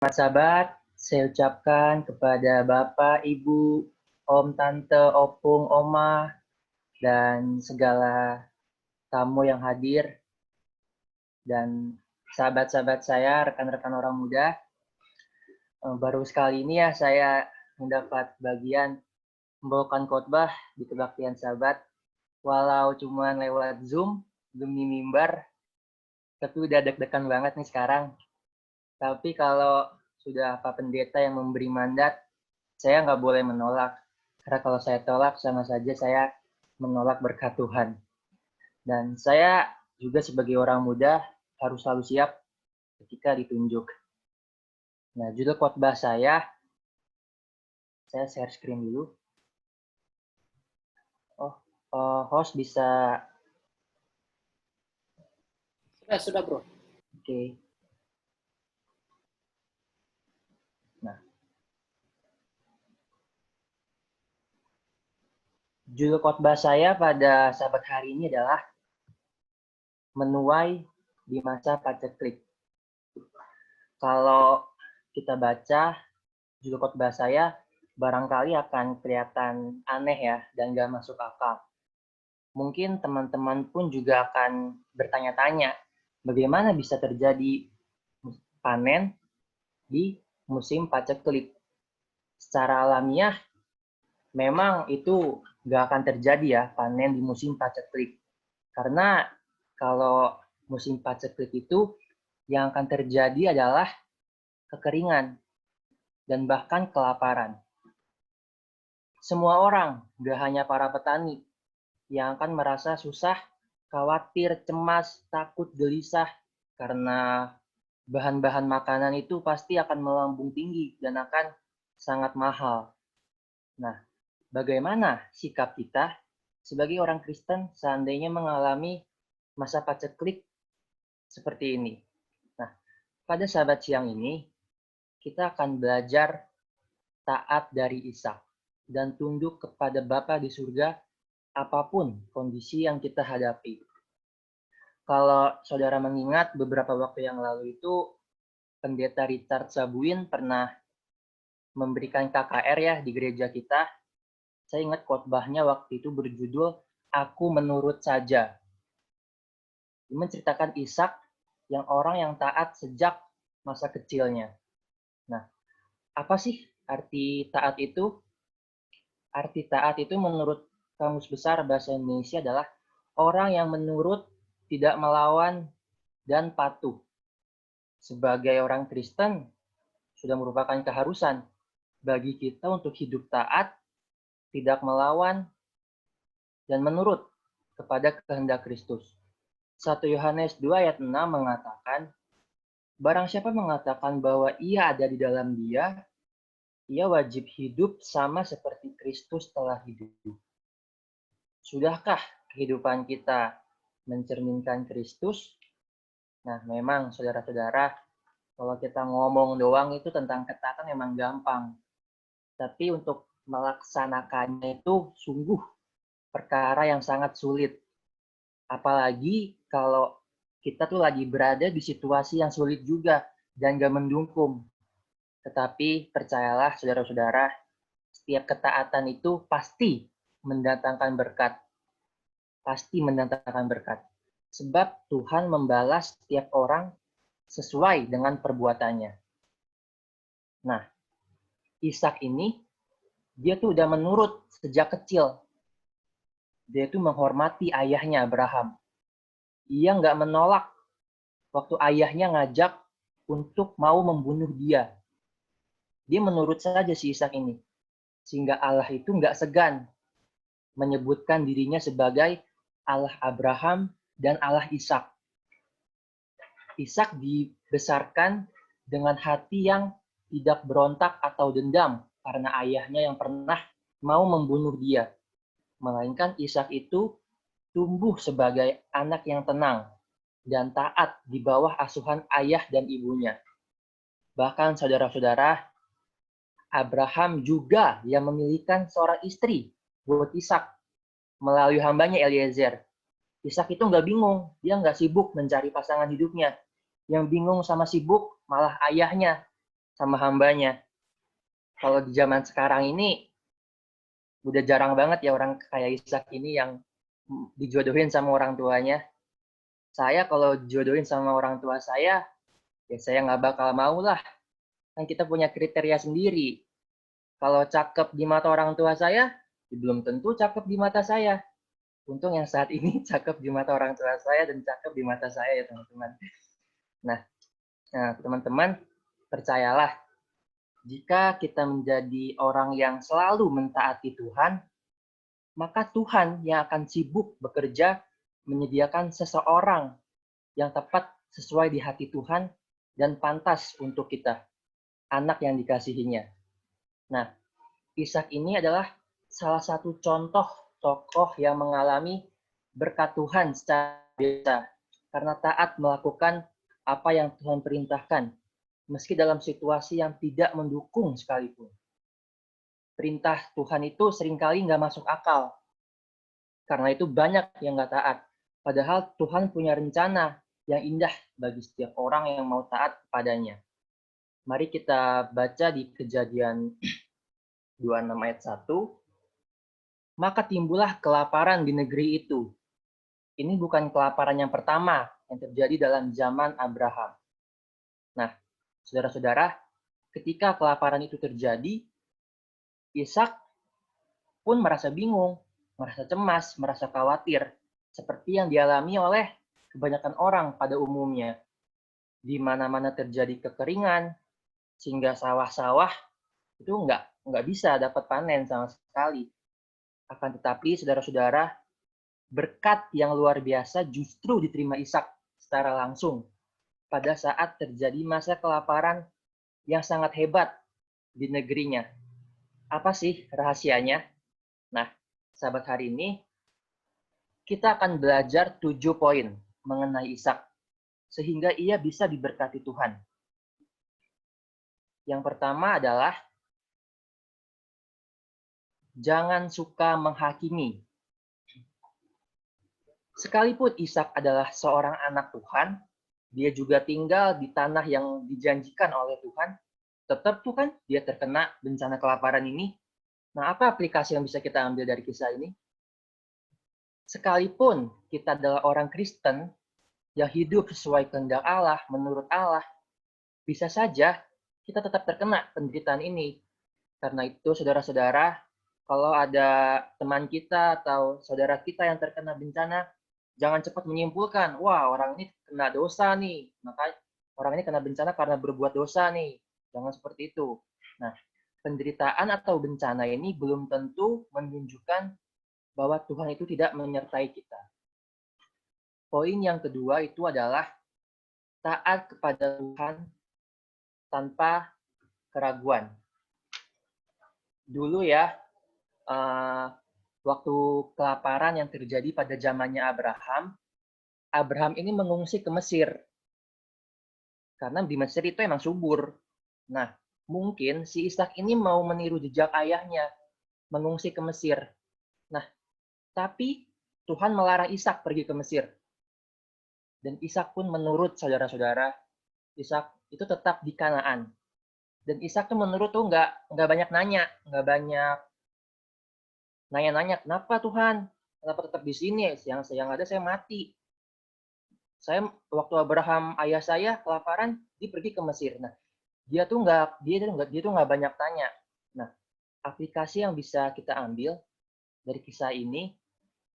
Sahabat, saya ucapkan kepada Bapak, Ibu, Om, Tante, Opung, Oma, dan segala tamu yang hadir, dan sahabat-sahabat saya, rekan-rekan orang muda. Baru sekali ini ya saya mendapat bagian membawakan khotbah di kebaktian sahabat, walau cuma lewat Zoom demi mimbar, tapi udah deg-degan banget nih sekarang. Tapi kalau sudah Pak Pendeta yang memberi mandat, saya nggak boleh menolak. Karena kalau saya tolak, sama saja saya menolak berkat Tuhan. Dan saya juga sebagai orang muda harus selalu siap ketika ditunjuk. Nah, judul khotbah saya share screen dulu. Host bisa... Sudah bro. Oke. Nah, judul khotbah saya pada sahabat hari ini adalah menuai di masa paceklik. Kalau kita baca judul khotbah saya, barangkali akan kelihatan aneh ya, dan gak masuk akal. Mungkin teman-teman pun juga akan bertanya-tanya, bagaimana bisa terjadi panen di musim paceklik? Secara alamiah, memang itu gak akan terjadi ya, panen di musim paceklik. Karena kalau musim paceklik itu, yang akan terjadi adalah kekeringan dan bahkan kelaparan. Semua orang, gak hanya para petani, yang akan merasa susah, khawatir, cemas, takut, gelisah, karena bahan-bahan makanan itu pasti akan melambung tinggi dan akan sangat mahal. Nah, bagaimana sikap kita sebagai orang Kristen seandainya mengalami masa paceklik seperti ini? Nah, pada sahabat siang ini, kita akan belajar taat dari Ishak dan tunduk kepada Bapa di surga apapun kondisi yang kita hadapi. Kalau saudara mengingat beberapa waktu yang lalu itu Pendeta Richard Sabuin pernah memberikan KKR ya di gereja kita. Saya ingat khotbahnya waktu itu berjudul Aku Menurut Saja. Dia menceritakan Ishak yang orang yang taat sejak masa kecilnya. Nah, apa sih arti taat itu? Arti taat itu menurut Kamus Besar Bahasa Indonesia adalah orang yang menurut, tidak melawan, dan patuh. Sebagai orang Kristen, sudah merupakan keharusan bagi kita untuk hidup taat, tidak melawan, dan menurut kepada kehendak Kristus. 1 Yohanes 2 ayat 6 mengatakan, barang siapa mengatakan bahwa ia ada di dalam dia, ia wajib hidup sama seperti Kristus telah hidup. Sudahkah kehidupan kita mencerminkan Kristus? Nah, memang saudara-saudara, kalau kita ngomong doang itu tentang ketaatan memang gampang. Tapi untuk melaksanakannya itu sungguh perkara yang sangat sulit. Apalagi kalau kita tuh lagi berada di situasi yang sulit juga dan gak mendukung. Tetapi percayalah saudara-saudara, setiap ketaatan itu pasti mendatangkan berkat. Pasti mendatangkan berkat. Sebab Tuhan membalas setiap orang sesuai dengan perbuatannya. Nah, Ishak ini, dia tuh udah menurut sejak kecil. Dia tuh menghormati ayahnya Abraham. Ia nggak menolak waktu ayahnya ngajak untuk mau membunuh dia. Dia menurut saja si Ishak ini. Sehingga Allah itu nggak segan menyebutkan dirinya sebagai Allah Abraham dan Allah Ishak. Ishak dibesarkan dengan hati yang tidak berontak atau dendam karena ayahnya yang pernah mau membunuh dia. Melainkan Ishak itu tumbuh sebagai anak yang tenang dan taat di bawah asuhan ayah dan ibunya. Bahkan saudara-saudara, Abraham juga yang memilihkan seorang istri buat Ishak melalui hambanya Eliezer. Ishak itu nggak bingung, dia nggak sibuk mencari pasangan hidupnya. Yang bingung sama sibuk malah ayahnya sama hambanya. Kalau di zaman sekarang ini, udah jarang banget ya orang kayak Ishak ini yang dijodohin sama orang tuanya. Saya kalau dijodohin sama orang tua saya, ya saya nggak bakal mau lah. Kan kita punya kriteria sendiri. Kalau cakep di mata orang tua saya, ya belum tentu cakep di mata saya. Untung yang saat ini cakep di mata orang tua saya dan cakep di mata saya ya teman-teman. Nah, teman-teman, percayalah, jika kita menjadi orang yang selalu mentaati Tuhan, maka Tuhan yang akan sibuk bekerja menyediakan seseorang yang tepat sesuai di hati Tuhan dan pantas untuk kita, anak yang dikasihinya. Nah, Ishak ini adalah salah satu contoh tokoh yang mengalami berkat Tuhan secara biasa karena taat melakukan apa yang Tuhan perintahkan, meski dalam situasi yang tidak mendukung sekalipun. Perintah Tuhan itu seringkali nggak masuk akal, karena itu banyak yang nggak taat. Padahal Tuhan punya rencana yang indah bagi setiap orang yang mau taat kepadanya. Mari kita baca di Kejadian 26 ayat 1. Maka timbullah kelaparan di negeri itu. Ini bukan kelaparan yang pertama yang terjadi dalam zaman Abraham. Nah, saudara-saudara, ketika kelaparan itu terjadi, Ishak pun merasa bingung, merasa cemas, merasa khawatir, seperti yang dialami oleh kebanyakan orang pada umumnya. Di mana-mana terjadi kekeringan, sehingga sawah-sawah itu nggak bisa dapat panen sama sekali. Akan tetapi, saudara-saudara, berkat yang luar biasa justru diterima Ishak secara langsung pada saat terjadi masa kelaparan yang sangat hebat di negerinya. Apa sih rahasianya? Nah, sahabat, hari ini kita akan belajar 7 poin mengenai Ishak, sehingga ia bisa diberkati Tuhan. Yang pertama adalah jangan suka menghakimi. Sekalipun Ishak adalah seorang anak Tuhan, dia juga tinggal di tanah yang dijanjikan oleh Tuhan, tetap tuh kan dia terkena bencana kelaparan ini. Nah, apa aplikasi yang bisa kita ambil dari kisah ini? Sekalipun kita adalah orang Kristen yang hidup sesuai kehendak Allah, menurut Allah, bisa saja kita tetap terkena penderitaan ini. Karena itu, saudara-saudara, kalau ada teman kita atau saudara kita yang terkena bencana, jangan cepat menyimpulkan, wah orang ini kena dosa nih, maka orang ini kena bencana karena berbuat dosa nih. Jangan seperti itu. Nah, penderitaan atau bencana ini belum tentu menunjukkan bahwa Tuhan itu tidak menyertai kita. Poin yang kedua itu adalah taat kepada Tuhan tanpa keraguan. Dulu ya, waktu kelaparan yang terjadi pada zamannya Abraham ini mengungsi ke Mesir. Karena di Mesir itu emang subur. Nah, mungkin si Ishak ini mau meniru jejak ayahnya, mengungsi ke Mesir. Nah, tapi Tuhan melarang Ishak pergi ke Mesir. Dan Ishak pun menurut, saudara-saudara. Ishak itu tetap di Kanaan. Dan Ishak tuh menurut tuh nggak banyak nanya, nggak banyak nanya-nanya, kenapa Tuhan? Kenapa tetap di sini? Yang ada saya mati. Saya waktu Abraham ayah saya kelaparan, dia pergi ke Mesir. Nah, dia tuh nggak banyak tanya. Nah, aplikasi yang bisa kita ambil dari kisah ini,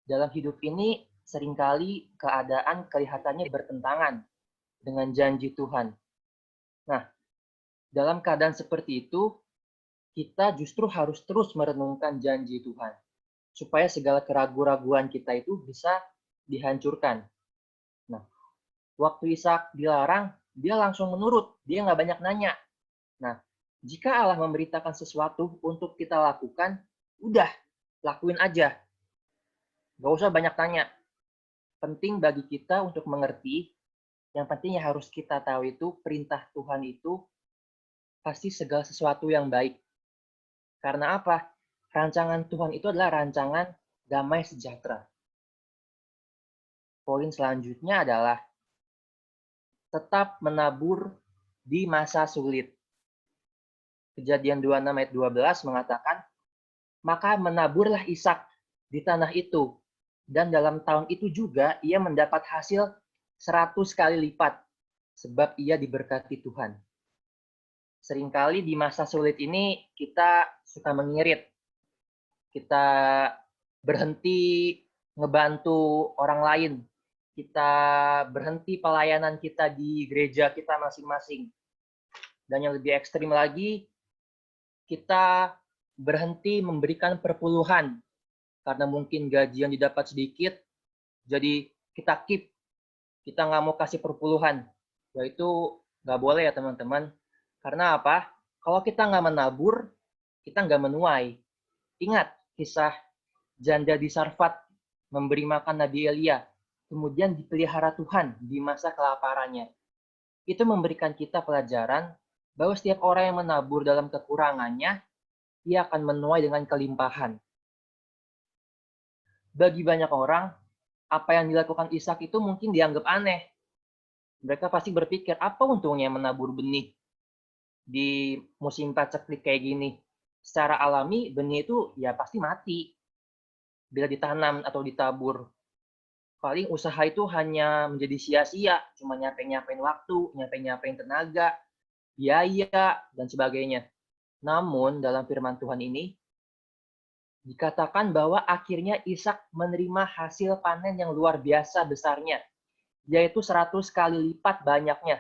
dalam hidup ini seringkali keadaan kelihatannya bertentangan dengan janji Tuhan. Nah, dalam keadaan seperti itu, kita justru harus terus merenungkan janji Tuhan, supaya segala keraguan-raguan kita itu bisa dihancurkan. Nah, waktu Ishak dilarang, dia langsung menurut, dia nggak banyak nanya. Nah, jika Allah memberitakan sesuatu untuk kita lakukan, udah, lakuin aja. Nggak usah banyak tanya. Penting bagi kita untuk mengerti, yang penting yang harus kita tahu itu, perintah Tuhan itu pasti segala sesuatu yang baik. Karena apa? Rancangan Tuhan itu adalah rancangan damai sejahtera. Poin selanjutnya adalah tetap menabur di masa sulit. Kejadian 26 ayat 12 mengatakan, maka menaburlah Ishak di tanah itu, dan dalam tahun itu juga ia mendapat hasil 100 kali lipat, sebab ia diberkati Tuhan. Seringkali di masa sulit ini kita suka mengirit, kita berhenti ngebantu orang lain, kita berhenti pelayanan kita di gereja kita masing-masing. Dan yang lebih ekstrim lagi, kita berhenti memberikan perpuluhan karena mungkin gaji yang didapat sedikit, jadi kita keep, kita nggak mau kasih perpuluhan. Ya itu nggak boleh ya teman-teman. Karena apa? Kalau kita nggak menabur, kita nggak menuai. Ingat kisah janda di Sarfat memberi makan Nabi Elia, kemudian dipelihara Tuhan di masa kelaparannya. Itu memberikan kita pelajaran bahwa setiap orang yang menabur dalam kekurangannya, ia akan menuai dengan kelimpahan. Bagi banyak orang, apa yang dilakukan Ishak itu mungkin dianggap aneh. Mereka pasti berpikir, apa untungnya menabur benih di musim paceklik kayak gini? Secara alami, benih itu ya pasti mati bila ditanam atau ditabur. Paling usaha itu hanya menjadi sia-sia, cuma nyapain waktu, nyapain tenaga, biaya, dan sebagainya. Namun, dalam firman Tuhan ini, dikatakan bahwa akhirnya Ishak menerima hasil panen yang luar biasa besarnya, yaitu 100 kali lipat banyaknya.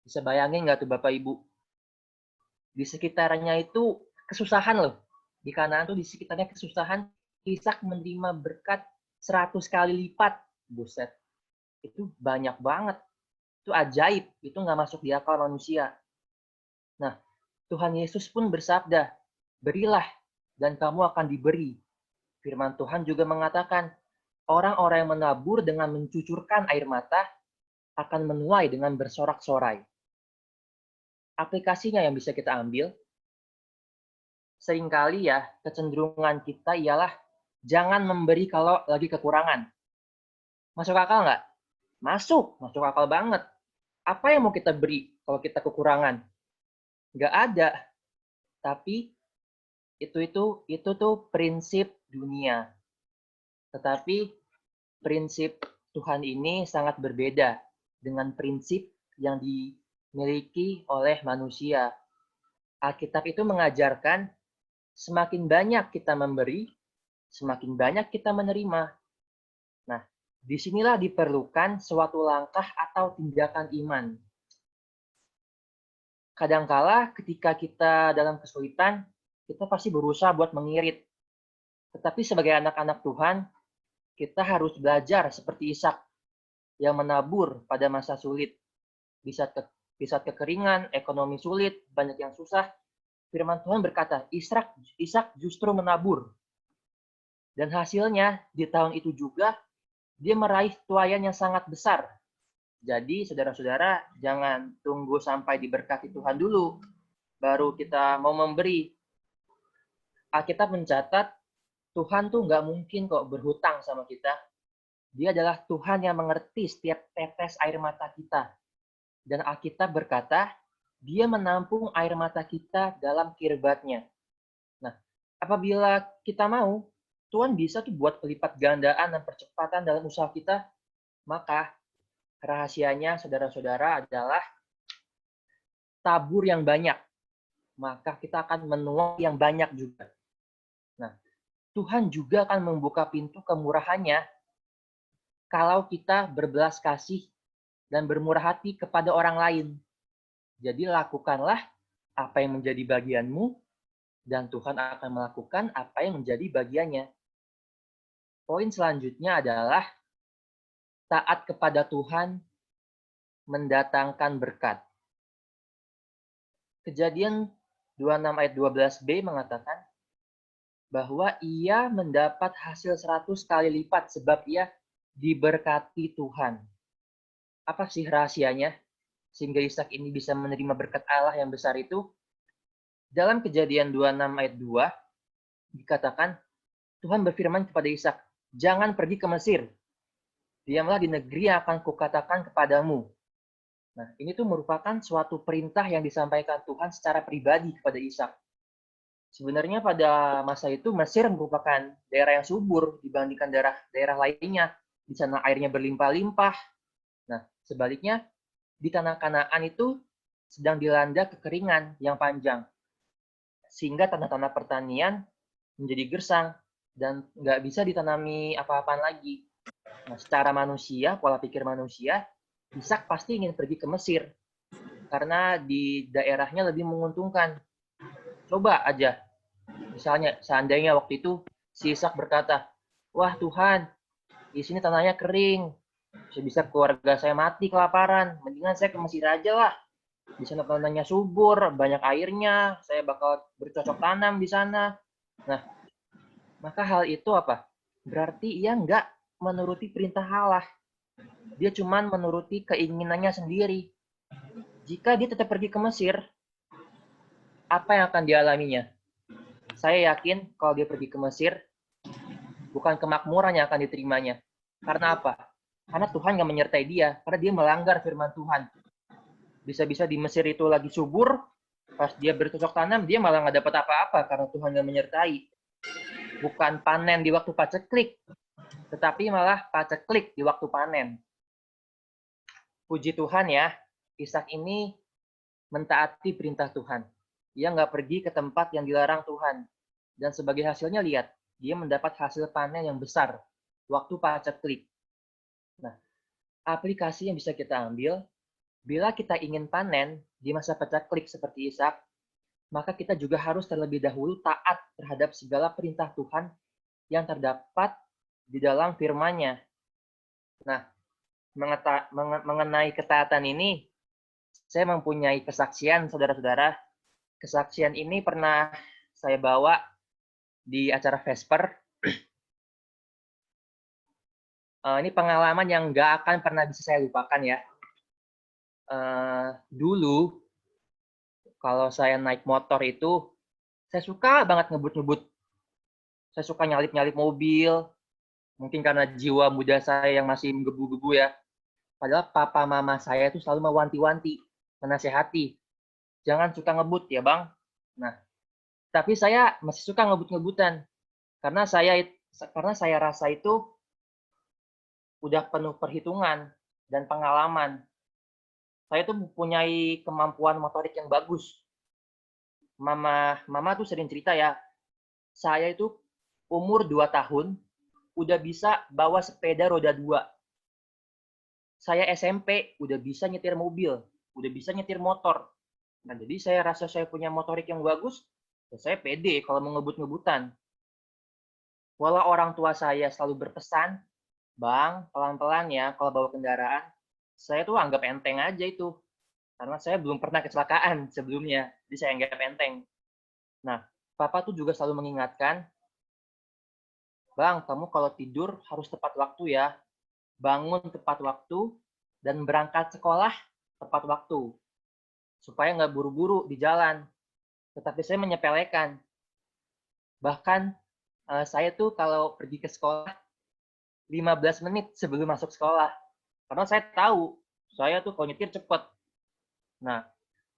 Bisa bayangin nggak tuh Bapak Ibu? Di sekitarnya itu kesusahan loh. Di Kanaan tuh di sekitarnya kesusahan, Ishak menerima berkat 100 kali lipat. Buset, itu banyak banget. Itu ajaib, itu nggak masuk di akal manusia. Nah, Tuhan Yesus pun bersabda, berilah dan kamu akan diberi. Firman Tuhan juga mengatakan, orang-orang yang menabur dengan mencucurkan air mata akan menuai dengan bersorak-sorai. Aplikasinya yang bisa kita ambil, seringkali ya kecenderungan kita ialah jangan memberi kalau lagi kekurangan. Masuk akal nggak? Masuk akal banget. Apa yang mau kita beri kalau kita kekurangan? Nggak ada. Tapi itu tuh prinsip dunia. Tetapi prinsip Tuhan ini sangat berbeda dengan prinsip yang dimiliki oleh manusia. Alkitab itu mengajarkan semakin banyak kita memberi, semakin banyak kita menerima. Nah, disinilah diperlukan suatu langkah atau tindakan iman. Kadangkala ketika kita dalam kesulitan, kita pasti berusaha buat mengirit. Tetapi sebagai anak-anak Tuhan, kita harus belajar seperti Ishak yang menabur pada masa sulit. Di saat kekeringan, ekonomi sulit, banyak yang susah, firman Tuhan berkata, Ishak justru menabur. Dan hasilnya di tahun itu juga dia meraih tuaian yang sangat besar. Jadi saudara-saudara jangan tunggu sampai diberkati Tuhan dulu, baru kita mau memberi. Alkitab mencatat Tuhan tuh nggak mungkin kok berhutang sama kita. Dia adalah Tuhan yang mengerti setiap tetes air mata kita. Dan Alkitab berkata, dia menampung air mata kita dalam kirbatnya. Nah, apabila kita mau, Tuhan bisa tuh buat pelipat gandaan dan percepatan dalam usaha kita, maka rahasianya saudara-saudara adalah tabur yang banyak, maka kita akan menuai yang banyak juga. Nah, Tuhan juga akan membuka pintu kemurahannya kalau kita berbelas kasih dan bermurah hati kepada orang lain. Jadi lakukanlah apa yang menjadi bagianmu, dan Tuhan akan melakukan apa yang menjadi bagiannya. Poin selanjutnya adalah taat kepada Tuhan mendatangkan berkat. Kejadian 26 ayat 12b mengatakan bahwa ia mendapat hasil 100 kali lipat sebab ia diberkati Tuhan. Apa sih rahasianya? Sehingga Ishak ini bisa menerima berkat Allah yang besar itu? Dalam Kejadian 26 ayat 2 dikatakan Tuhan berfirman kepada Ishak, jangan pergi ke Mesir. Diamlah di negeri yang akan kukatakan kepadamu. Nah, ini tuh merupakan suatu perintah yang disampaikan Tuhan secara pribadi kepada Ishak. Sebenarnya pada masa itu Mesir merupakan daerah yang subur dibandingkan daerah lainnya. Di sana airnya berlimpah-limpah. Nah, sebaliknya di tanah Kanaan itu sedang dilanda kekeringan yang panjang. Sehingga tanah-tanah pertanian menjadi gersang dan nggak bisa ditanami apa-apaan lagi. Nah, secara manusia, pola pikir manusia, Ishak pasti ingin pergi ke Mesir karena di daerahnya lebih menguntungkan. Coba aja, misalnya seandainya waktu itu si Ishak berkata, wah Tuhan, di sini tanahnya kering, bisa keluarga saya mati kelaparan, mendingan saya ke Mesir aja lah. Di sana tanahnya subur, banyak airnya, saya bakal bercocok tanam di sana. Nah, maka hal itu apa? Berarti ia nggak menuruti perintah Allah. Dia cuma menuruti keinginannya sendiri. Jika dia tetap pergi ke Mesir, apa yang akan dialaminya? Saya yakin kalau dia pergi ke Mesir, bukan kemakmuran yang akan diterimanya. Karena apa? Karena Tuhan nggak menyertai dia, karena dia melanggar firman Tuhan. Bisa-bisa di Mesir itu lagi subur, pas dia bercocok tanam, dia malah nggak dapat apa-apa karena Tuhan nggak menyertai. Bukan panen di waktu paceklik, tetapi malah paceklik di waktu panen. Puji Tuhan ya, Ishak ini mentaati perintah Tuhan. Dia nggak pergi ke tempat yang dilarang Tuhan. Dan sebagai hasilnya lihat, dia mendapat hasil panen yang besar waktu paceklik. Nah, aplikasi yang bisa kita ambil, bila kita ingin panen di masa paceklik seperti Ishak, maka kita juga harus terlebih dahulu taat terhadap segala perintah Tuhan yang terdapat di dalam firman-Nya. Nah, mengenai ketaatan ini, saya mempunyai kesaksian, saudara-saudara. Kesaksian ini pernah saya bawa di acara Vesper. Ini pengalaman yang nggak akan pernah bisa saya lupakan ya. Dulu, kalau saya naik motor itu, saya suka banget ngebut-ngebut. Saya suka nyalip-nyalip mobil. Mungkin karena jiwa muda saya yang masih menggebu-gebu ya. Padahal papa mama saya itu selalu mewanti-wanti, menasehati. Jangan suka ngebut ya bang. Nah, tapi saya masih suka ngebut-ngebutan. Karena saya rasa itu udah penuh perhitungan dan pengalaman. Saya tuh mempunyai kemampuan motorik yang bagus. Mama tuh sering cerita ya, saya itu umur 2 tahun udah bisa bawa sepeda roda 2. Saya SMP udah bisa nyetir mobil, udah bisa nyetir motor. Nah, jadi saya rasa saya punya motorik yang bagus, ya saya pede kalau mau ngebut-ngebutan. Walau orang tua saya selalu berpesan, Bang, pelan-pelan ya kalau bawa kendaraan. Saya tuh anggap enteng aja itu. Karena saya belum pernah kecelakaan sebelumnya, jadi saya anggap enteng. Nah, Papa tuh juga selalu mengingatkan, Bang, kamu kalau tidur harus tepat waktu ya. Bangun tepat waktu dan berangkat sekolah tepat waktu. Supaya nggak buru-buru di jalan. Tetapi saya menyepelekan. Bahkan saya tuh kalau pergi ke sekolah 15 menit sebelum masuk sekolah. Karena saya tahu, saya tuh kalau nyetir cepet. Nah,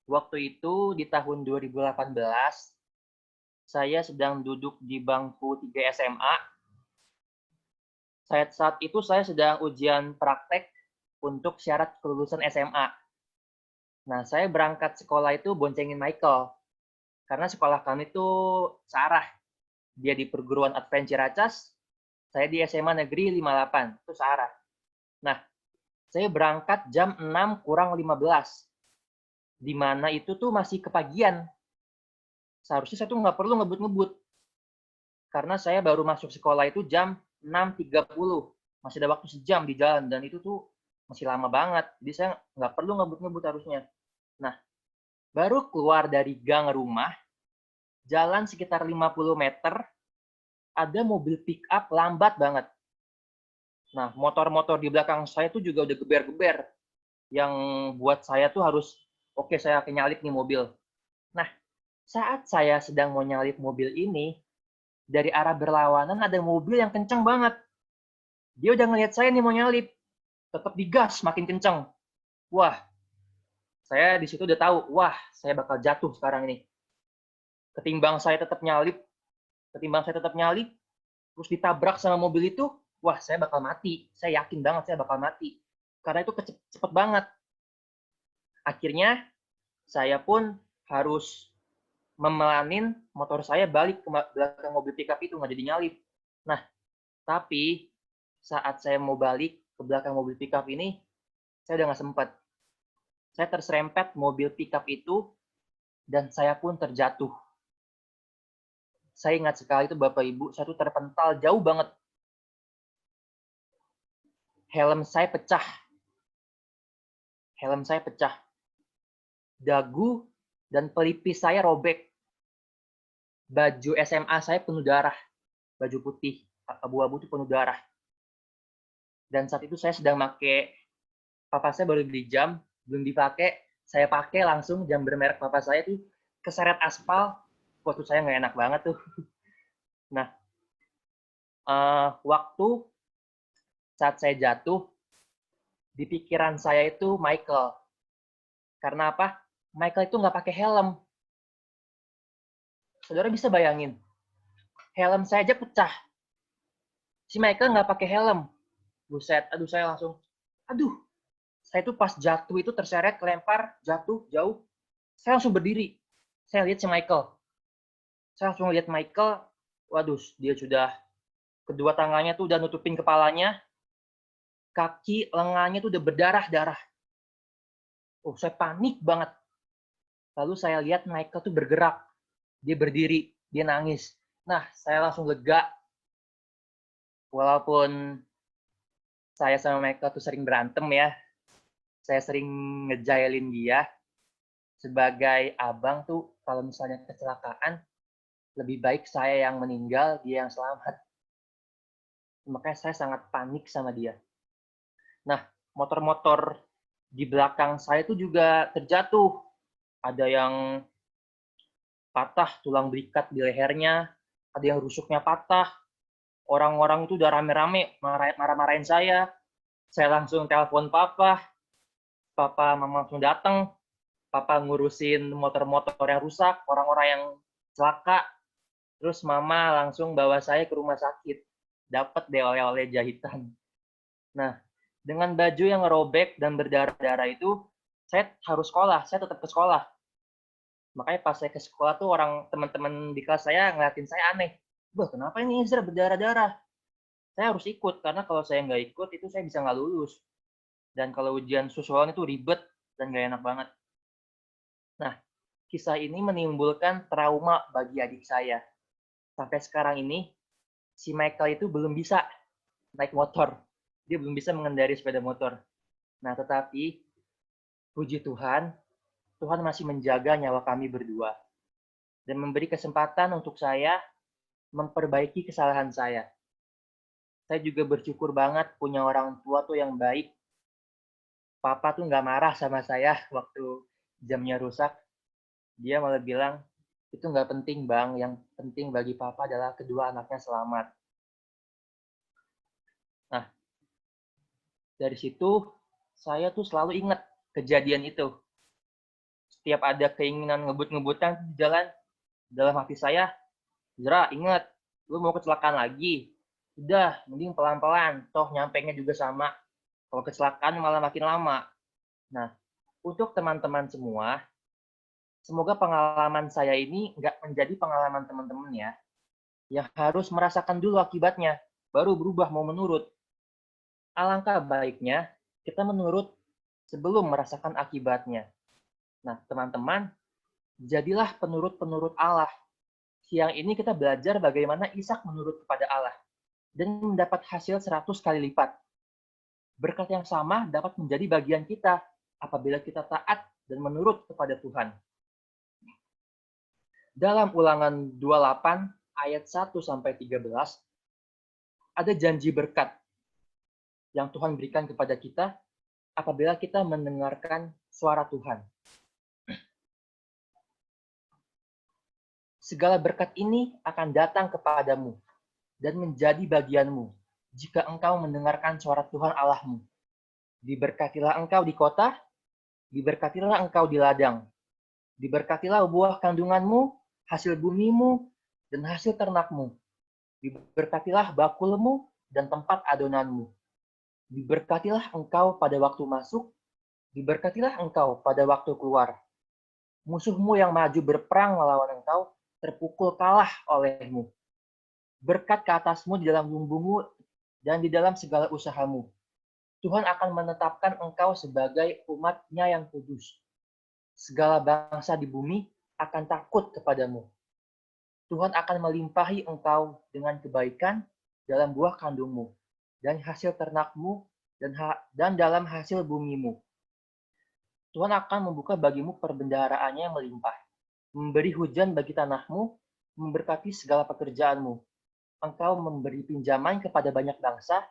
waktu itu di tahun 2018, saya sedang duduk di bangku 3 SMA. Saat itu saya sedang ujian praktek untuk syarat kelulusan SMA. Nah, saya berangkat sekolah itu boncengin Michael. Karena sekolah kami itu searah. Dia di perguruan Advent Ciracas, saya di SMA Negeri 58, itu searah. Nah, saya berangkat jam 6 kurang 15. Di mana itu tuh masih kepagian. Seharusnya saya tuh nggak perlu ngebut-ngebut. Karena saya baru masuk sekolah itu jam 6.30. Masih ada waktu sejam di jalan, dan itu tuh masih lama banget. Jadi saya nggak perlu ngebut-ngebut harusnya. Nah, baru keluar dari gang rumah, jalan sekitar 50 meter, ada mobil pick up lambat banget. Nah, motor-motor di belakang saya tuh juga udah geber-geber. Yang buat saya tuh harus, oke, saya akan nyalip nih mobil. Nah, saat saya sedang mau nyalip mobil ini, dari arah berlawanan ada mobil yang kencang banget. Dia udah ngeliat saya nih mau nyalip. Tetap digas makin kencang. Wah, Saya di situ udah tahu, wah, saya bakal jatuh sekarang ini. Ketimbang saya tetap nyalip, terus ditabrak sama mobil itu, wah, saya bakal mati. Saya yakin banget saya bakal mati. Karena itu cepet banget. Akhirnya, saya pun harus memelanin motor saya balik ke belakang mobil pickup itu, nggak jadi nyalip. Nah, tapi saat saya mau balik ke belakang mobil pickup ini, saya udah nggak sempat. Saya terserempet mobil pickup itu, dan saya pun terjatuh. Saya ingat sekali itu Bapak Ibu, saya tuh terpental jauh banget. Helm saya pecah. Dagu dan pelipis saya robek. Baju SMA saya penuh darah. Baju putih, abu-abu itu penuh darah. Dan saat itu saya sedang pakai, papa saya baru beli jam, belum dipakai, saya pakai langsung jam bermerek papa saya itu keseret aspal. Waktu saya nggak enak banget tuh. Nah, waktu saat saya jatuh, di pikiran saya itu Michael. Karena apa? Michael itu nggak pakai helm. Saudara bisa bayangin, helm saya aja pecah. Si Michael nggak pakai helm. Buset, aduh saya langsung, saya tuh pas jatuh itu terseret, kelempar, jatuh, jauh. Saya langsung berdiri. Saya lihat si Michael. Saya langsung lihat Michael, waduh, dia sudah, kedua tangannya tuh udah nutupin kepalanya, kaki, lengannya tuh udah berdarah-darah. Oh, saya panik banget. Lalu saya lihat Michael tuh bergerak. Dia berdiri, dia nangis. Nah, saya langsung lega. Walaupun saya sama Michael tuh sering berantem ya, saya sering ngejailin dia. Sebagai abang tuh, kalau misalnya kecelakaan, lebih baik saya yang meninggal, dia yang selamat. Makanya saya sangat panik sama dia. Nah, motor-motor di belakang saya itu juga terjatuh. Ada yang patah tulang belikat di lehernya, ada yang rusuknya patah. Orang-orang itu udah rame-rame marah-marahin saya. Saya langsung telepon papa. Papa mama langsung datang. Papa ngurusin motor-motor yang rusak, orang-orang yang celaka. Terus mama langsung bawa saya ke rumah sakit. Dapat deh oleh-oleh jahitan. Nah, dengan baju yang robek dan berdarah-darah itu, saya harus sekolah, saya tetap ke sekolah. Makanya pas saya ke sekolah tuh teman-teman di kelas saya ngeliatin saya aneh. Wah, kenapa ini Izra berdarah-darah? Saya harus ikut, karena kalau saya nggak ikut, itu saya bisa nggak lulus. Dan kalau ujian susulan itu ribet dan nggak enak banget. Nah, kisah ini menimbulkan trauma bagi adik saya. Sampai sekarang ini, si Michael itu belum bisa naik motor. Dia belum bisa mengendari sepeda motor. Nah, tetapi puji Tuhan, Tuhan masih menjaga nyawa kami berdua dan memberi kesempatan untuk saya memperbaiki kesalahan saya. Saya juga bersyukur banget punya orang tua tuh yang baik. Papa tuh nggak marah sama saya waktu jamnya rusak. Dia malah bilang, itu nggak penting bang, yang penting bagi papa adalah kedua anaknya selamat. Nah, dari situ saya tuh selalu ingat kejadian itu. Setiap ada keinginan ngebut-ngebutan di jalan, dalam hati saya, Zra, ingat, lu mau kecelakaan lagi. Udah, mending pelan-pelan, toh nyampenya juga sama. Kalau kecelakaan malah makin lama. Nah, untuk teman-teman semua, semoga pengalaman saya ini nggak menjadi pengalaman teman-teman ya, yang harus merasakan dulu akibatnya, baru berubah mau menurut. Alangkah baiknya kita menurut sebelum merasakan akibatnya. Nah, teman-teman, jadilah penurut-penurut Allah. Siang ini kita belajar bagaimana Ishak menurut kepada Allah dan mendapat hasil 100 kali lipat. Berkat yang sama dapat menjadi bagian kita apabila kita taat dan menurut kepada Tuhan. Dalam Ulangan 28 ayat 1 sampai 13 ada janji berkat yang Tuhan berikan kepada kita apabila kita mendengarkan suara Tuhan. Segala berkat ini akan datang kepadamu dan menjadi bagianmu jika engkau mendengarkan suara Tuhan Allahmu. Diberkatilah engkau di kota, Diberkatilah engkau di ladang. Diberkatilah buah kandunganmu, hasil bumimu, dan hasil ternakmu. Diberkatilah bakulmu dan tempat adonanmu. Diberkatilah engkau pada waktu masuk, diberkatilah engkau pada waktu keluar. Musuhmu yang maju berperang melawan engkau, terpukul kalah olehmu. Berkat ke atasmu di dalam lumbungmu dan di dalam segala usahamu. Tuhan akan menetapkan engkau sebagai umat-Nya yang kudus. Segala bangsa di bumi akan takut kepadamu. Tuhan akan melimpahi engkau dengan kebaikan dalam buah kandungmu, dan hasil ternakmu, dan dalam hasil bumimu. Tuhan akan membuka bagimu perbendaharaannya yang melimpah, memberi hujan bagi tanahmu, memberkati segala pekerjaanmu. Engkau memberi pinjaman kepada banyak bangsa,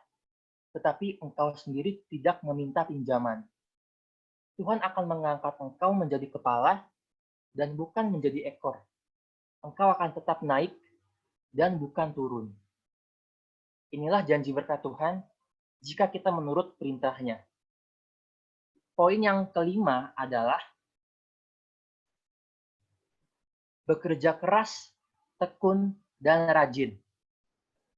tetapi engkau sendiri tidak meminta pinjaman. Tuhan akan mengangkat engkau menjadi kepala dan bukan menjadi ekor. Engkau akan tetap naik dan bukan turun. Inilah janji berkat Tuhan jika kita menurut perintahnya. Poin yang kelima adalah bekerja keras, tekun, dan rajin.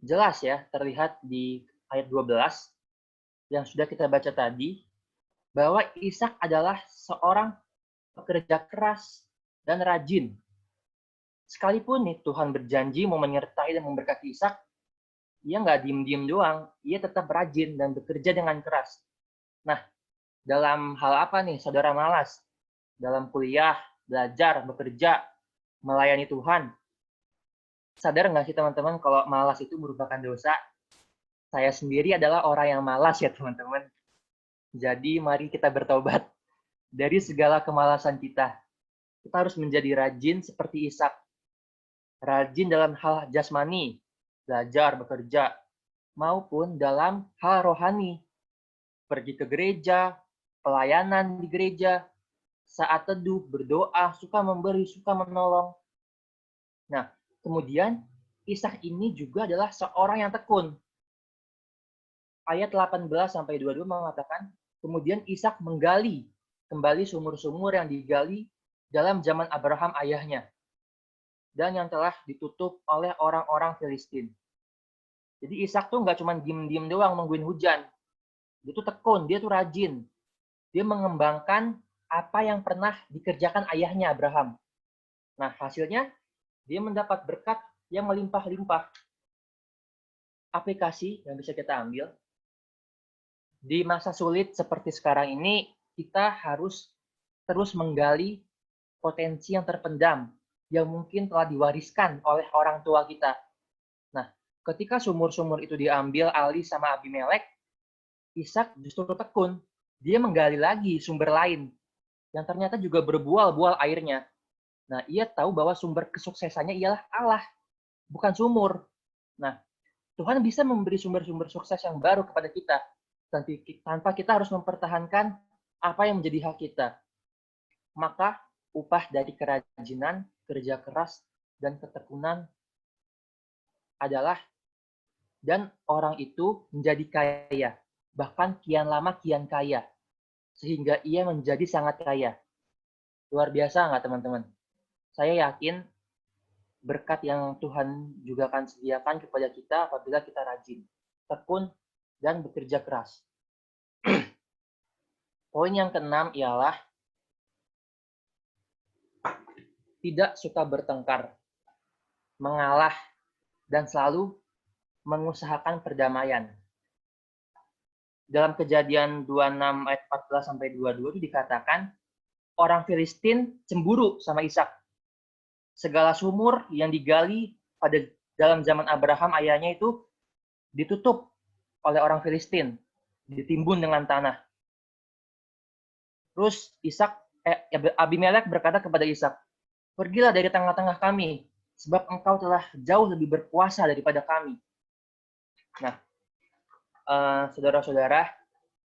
Jelas ya, terlihat di ayat 12 yang sudah kita baca tadi, bahwa Ishak adalah seorang pekerja keras dan rajin. Sekalipun nih Tuhan berjanji mau menyertai dan memberkati Ishak, ia nggak diem-diem doang, ia tetap rajin dan bekerja dengan keras. Nah, dalam hal apa nih saudara malas? Dalam kuliah, belajar, bekerja, melayani Tuhan. Sadar nggak sih teman-teman kalau malas itu merupakan dosa? Saya sendiri adalah orang yang malas ya teman-teman. Jadi mari kita bertobat dari segala kemalasan kita. Kita harus menjadi rajin seperti Ishak. Rajin dalam hal jasmani, belajar, bekerja, maupun dalam hal rohani. Pergi ke gereja, pelayanan di gereja, saat teduh, berdoa, suka memberi, suka menolong. Nah, kemudian Ishak ini juga adalah seorang yang tekun. Ayat 18-22 mengatakan, kemudian Ishak menggali kembali sumur-sumur yang digali dalam zaman Abraham ayahnya, dan yang telah ditutup oleh orang-orang Filistin. Jadi Ishak tuh nggak cuma diem-diem doang nungguin hujan. Dia tuh tekun, dia tuh rajin. Dia mengembangkan apa yang pernah dikerjakan ayahnya Abraham. Nah, hasilnya dia mendapat berkat yang melimpah-limpah. Aplikasi yang bisa kita ambil, di masa sulit seperti sekarang ini, kita harus terus menggali potensi yang terpendam yang mungkin telah diwariskan oleh orang tua kita. Nah, ketika sumur-sumur itu diambil alih sama Abimelek, Ishak justru tekun. Dia menggali lagi sumber lain yang ternyata juga berbual-bual airnya. Nah, ia tahu bahwa sumber kesuksesannya ialah Allah, bukan sumur. Nah, Tuhan bisa memberi sumber-sumber sukses yang baru kepada kita tanpa kita harus mempertahankan apa yang menjadi hak kita. Maka upah dari kerajinan, kerja keras, dan ketekunan adalah dan orang itu menjadi kaya, bahkan kian lama kian kaya, sehingga ia menjadi sangat kaya. Luar biasa nggak teman-teman? Saya yakin berkat yang Tuhan juga akan sediakan kepada kita apabila kita rajin, tekun, dan bekerja keras. Poin yang keenam ialah tidak suka bertengkar, mengalah, dan selalu mengusahakan perdamaian. Dalam Kejadian 26 ayat 14-22 itu dikatakan, orang Filistin cemburu sama Ishak. Segala sumur yang digali pada dalam zaman Abraham ayahnya itu ditutup oleh orang Filistin, ditimbun dengan tanah. Terus Abimelek berkata kepada Ishak, pergilah dari tengah-tengah kami, sebab engkau telah jauh lebih berkuasa daripada kami. Nah, saudara-saudara,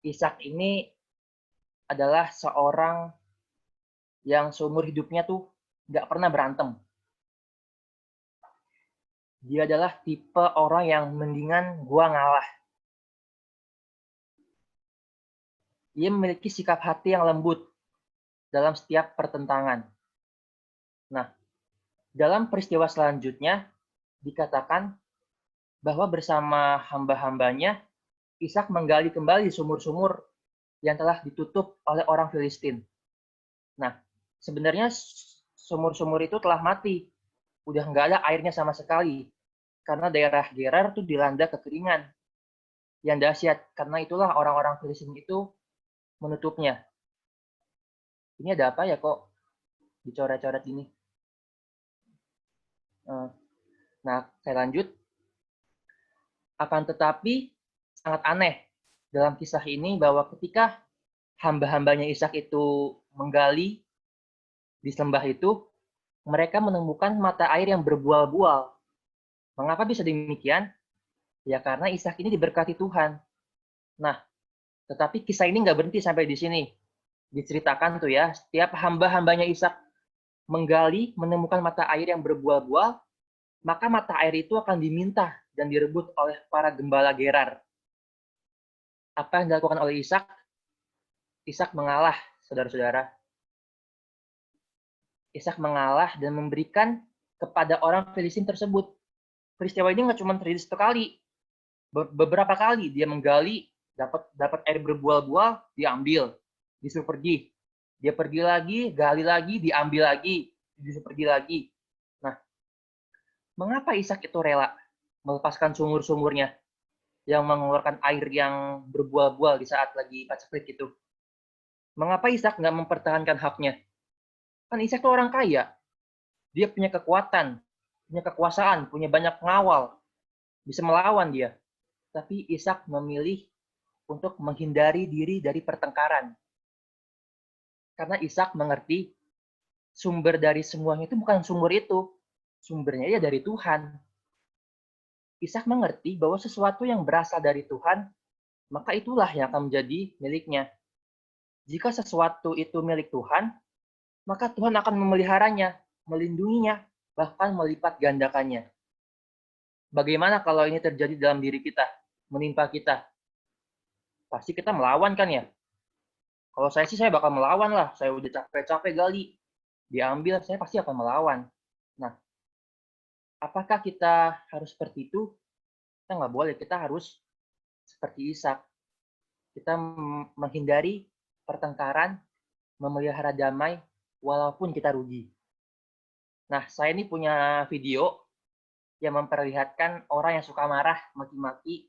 Ishak ini adalah seorang yang seumur hidupnya tuh nggak pernah berantem. Dia adalah tipe orang yang mendingan gua ngalah. Dia memiliki sikap hati yang lembut. dalam setiap pertentangan. Nah, dalam peristiwa selanjutnya dikatakan bahwa bersama hamba-hambanya Ishak menggali kembali sumur-sumur yang telah ditutup oleh orang Filistin. Nah, sebenarnya sumur-sumur itu telah mati, udah nggak ada airnya sama sekali, karena daerah Gerar tuh dilanda kekeringan yang dahsyat. Karena itulah orang-orang Filistin itu menutupnya. Ini ada apa ya kok dicoret-coret ini? Nah, saya lanjut. Akan tetapi sangat aneh dalam kisah ini bahwa ketika hamba-hambanya Ishak itu menggali di sembah itu, mereka menemukan mata air yang berbual-bual. Mengapa bisa demikian? Ya karena Ishak ini diberkati Tuhan. Nah, tetapi kisah ini nggak berhenti sampai di sini. Diceritakan tuh ya, setiap hamba-hambanya Ishak menggali, menemukan mata air yang berbual-bual, maka mata air itu akan diminta dan direbut oleh para gembala Gerar. Apa yang dilakukan oleh Ishak? Ishak mengalah, saudara-saudara. Ishak mengalah dan memberikan kepada orang Filistin tersebut. Peristiwa ini nggak cuma terjadi sekali, beberapa kali dia menggali, dapat air berbual-bual, diambil, disuruh pergi. Dia pergi lagi, gali lagi, diambil lagi, disuruh pergi lagi. Nah, mengapa Ishak itu rela melepaskan sumur-sumurnya yang mengeluarkan air yang berbual-bual di saat lagi paceklik itu? Mengapa Ishak nggak mempertahankan haknya? Kan Ishak itu orang kaya. Dia punya kekuatan, punya kekuasaan, punya banyak pengawal, bisa melawan dia. Tapi Ishak memilih untuk menghindari diri dari pertengkaran. Karena Ishak mengerti sumber dari semuanya itu bukan sumber itu. Sumbernya ya dari Tuhan. Ishak mengerti bahwa sesuatu yang berasal dari Tuhan, maka itulah yang akan menjadi miliknya. Jika sesuatu itu milik Tuhan, maka Tuhan akan memeliharanya, melindunginya, bahkan melipat gandakannya. Bagaimana kalau ini terjadi dalam diri kita, menimpa kita? Pasti kita melawan kan ya? Kalau saya sih saya bakal melawan lah. Saya udah capek-capek gali. Diambil, saya pasti akan melawan. Nah, apakah kita harus seperti itu? Kita nggak boleh. Kita harus seperti Ishak. Kita menghindari pertengkaran, memelihara damai, walaupun kita rugi. Nah, saya ini punya video yang memperlihatkan orang yang suka marah, maki-maki,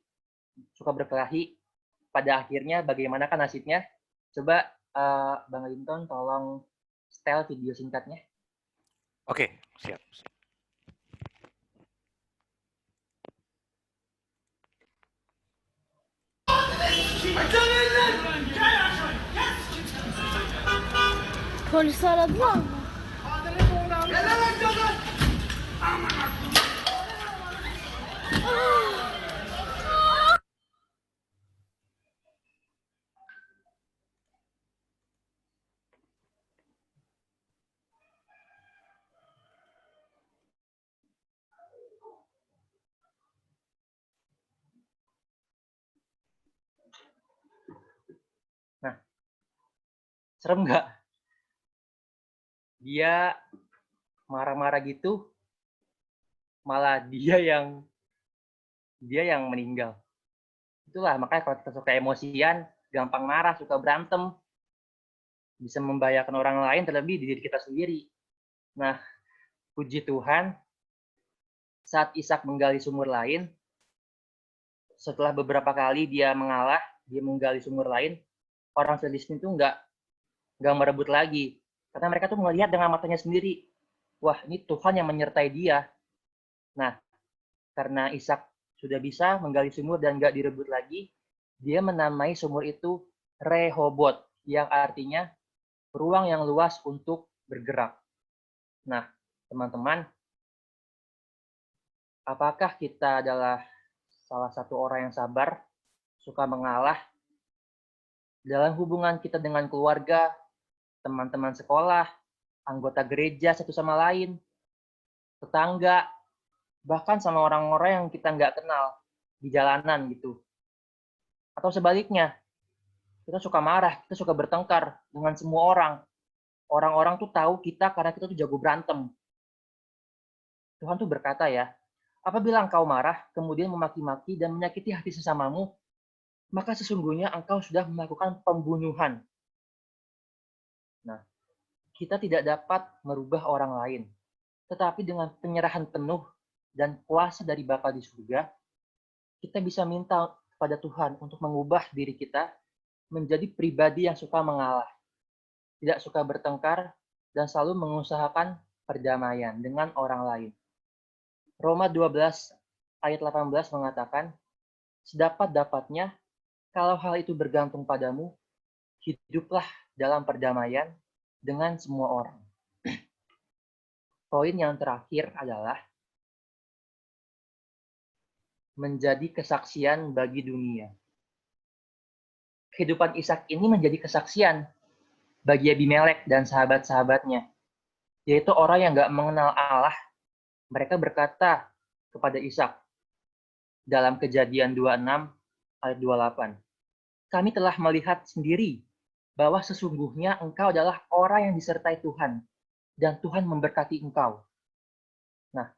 suka berkelahi, pada akhirnya bagaimana kan nasibnya. Coba Bang Linton tolong setel video singkatnya. Oke, siap. Polis aradılar mı? Nah, serem nggak? Dia marah-marah gitu, malah dia yang meninggal. Itulah makanya kalau kita suka emosian, gampang marah, suka berantem, bisa membahayakan orang lain terlebih di diri kita sendiri. Nah, puji Tuhan, saat Ishak menggali sumur lain, setelah beberapa kali dia mengalah, dia menggali sumur lain, orang Filistin itu nggak merebut lagi. Karena mereka tuh melihat dengan matanya sendiri. Wah, ini Tuhan yang menyertai dia. Nah, karena Ishak sudah bisa menggali sumur dan nggak direbut lagi, dia menamai sumur itu Rehobot, yang artinya ruang yang luas untuk bergerak. Nah, teman-teman, apakah kita adalah salah satu orang yang sabar, suka mengalah dalam hubungan kita dengan keluarga, teman-teman sekolah, anggota gereja satu sama lain, tetangga, bahkan sama orang-orang yang kita nggak kenal di jalanan gitu. Atau sebaliknya, kita suka marah, kita suka bertengkar dengan semua orang. Orang-orang tuh tahu kita karena kita tuh jago berantem. Tuhan tuh berkata ya, apabila engkau marah, kemudian memaki-maki dan menyakiti hati sesamamu, maka sesungguhnya engkau sudah melakukan pembunuhan. Nah, kita tidak dapat merubah orang lain, tetapi dengan penyerahan penuh dan kuasa dari Bapa di surga, kita bisa minta kepada Tuhan untuk mengubah diri kita menjadi pribadi yang suka mengalah, tidak suka bertengkar, dan selalu mengusahakan perdamaian dengan orang lain. Roma 12 ayat 18 mengatakan, sedapat-dapatnya, kalau hal itu bergantung padamu, hiduplah dalam perdamaian dengan semua orang. Poin yang terakhir adalah menjadi kesaksian bagi dunia. Kehidupan Ishak ini menjadi kesaksian bagi Abimelek dan sahabat-sahabatnya, yaitu orang yang nggak mengenal Allah. Mereka berkata kepada Ishak dalam Kejadian 26 ayat 28, kami telah melihat sendiri bahwa sesungguhnya engkau adalah orang yang disertai Tuhan, dan Tuhan memberkati engkau. Nah,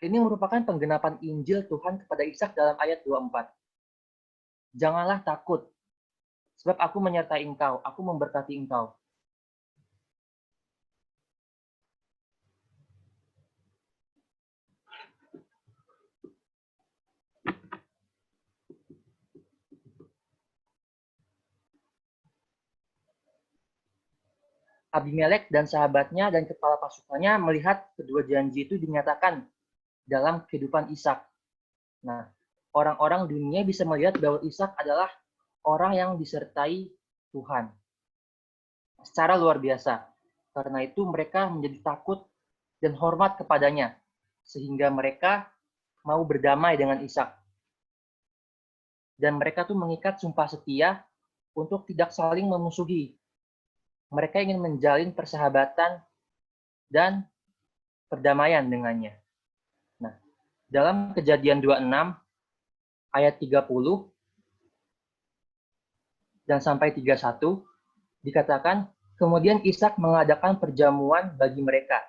ini merupakan penggenapan Injil Tuhan kepada Ishak dalam ayat 24. Janganlah takut, sebab aku menyertai engkau, aku memberkati engkau. Abimelek dan sahabatnya dan kepala pasukannya melihat kedua janji itu dinyatakan dalam kehidupan Ishak. Nah, orang-orang dunia bisa melihat bahwa Ishak adalah orang yang disertai Tuhan secara luar biasa. Karena itu mereka menjadi takut dan hormat kepadanya, sehingga mereka mau berdamai dengan Ishak. Dan mereka tuh mengikat sumpah setia untuk tidak saling memusuhi. Mereka ingin menjalin persahabatan dan perdamaian dengannya. Nah, dalam Kejadian 26 ayat 30 dan sampai 31 dikatakan, kemudian Ishak mengadakan perjamuan bagi mereka.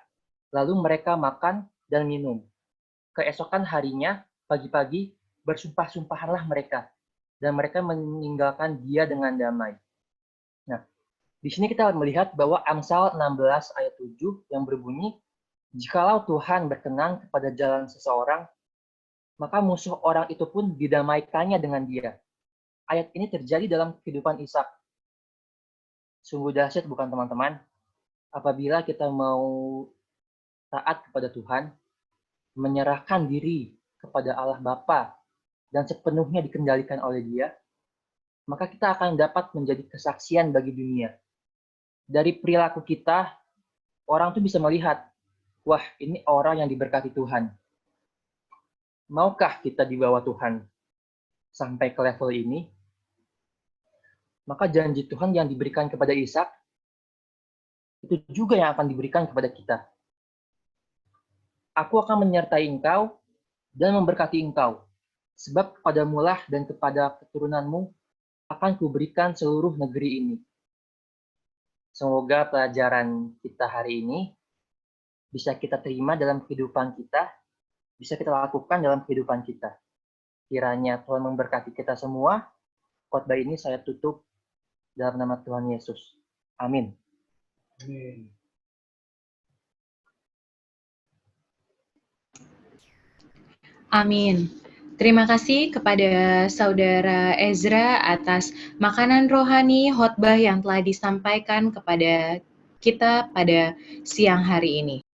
Lalu mereka makan dan minum. Keesokan harinya, pagi-pagi, bersumpah-sumpahanlah mereka. Dan mereka meninggalkan dia dengan damai. Nah, di sini kita melihat bahwa Amsal 16 ayat 7 yang berbunyi, jikalau Tuhan berkenan kepada jalan seseorang, maka musuh orang itu pun didamaikannya dengan dia. Ayat ini terjadi dalam kehidupan Ishak. Sungguh dahsyat bukan teman-teman? Apabila kita mau taat kepada Tuhan, menyerahkan diri kepada Allah Bapa dan sepenuhnya dikendalikan oleh Dia, maka kita akan dapat menjadi kesaksian bagi dunia. Dari perilaku kita, orang tuh bisa melihat, wah, ini orang yang diberkati Tuhan. Maukah kita dibawa Tuhan sampai ke level ini? Maka janji Tuhan yang diberikan kepada Ishak, itu juga yang akan diberikan kepada kita. Aku akan menyertai engkau dan memberkati engkau, sebab kepadamulah dan kepada keturunanmu akan kuberikan seluruh negeri ini. Semoga pelajaran kita hari ini bisa kita terima dalam kehidupan kita, bisa kita lakukan dalam kehidupan kita. Kiranya Tuhan memberkati kita semua. Khotbah ini saya tutup dalam nama Tuhan Yesus. Amin. Amin. Terima kasih kepada Saudara Ezra atas makanan rohani khotbah yang telah disampaikan kepada kita pada siang hari ini.